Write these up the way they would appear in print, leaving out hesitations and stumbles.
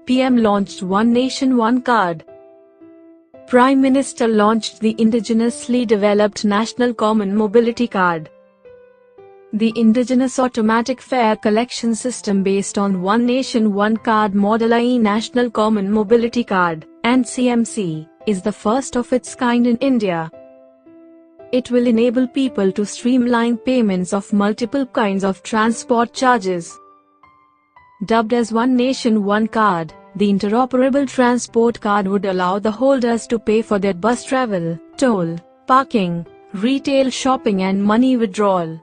PM launched One Nation One Card. Prime Minister launched the indigenously developed National Common Mobility Card. The indigenous automatic fare collection system based on One Nation One Card model, i.e. National Common Mobility Card, and CMC, is the first of its kind in India. It will enable people to streamline payments of multiple kinds of transport charges. Dubbed as One Nation One Card, the interoperable transport card would allow the holders to pay for their bus travel, toll, parking, retail shopping and money withdrawal.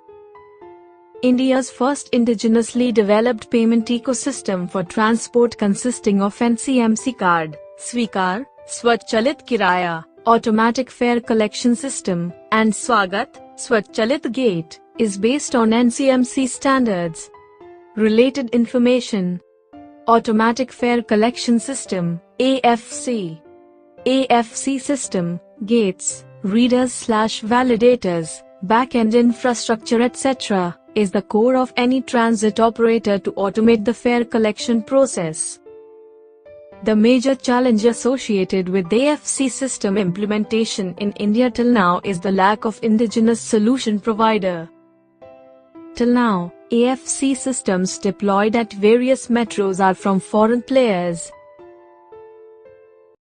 India's first indigenously developed payment ecosystem for transport consisting of NCMC card, Swikar, Swachchalit Kiraya, automatic fare collection system, and Swagat, Swachchalit Gate, is based on NCMC standards. Related information: Automatic Fare Collection System, AFC. AFC system, gates, readers/validators, back-end infrastructure etc., is the core of any transit operator to automate the fare collection process. The major challenge associated with the AFC system implementation in India till now is the lack of indigenous solution provider. Till now, AFC systems deployed at various metros are from foreign players,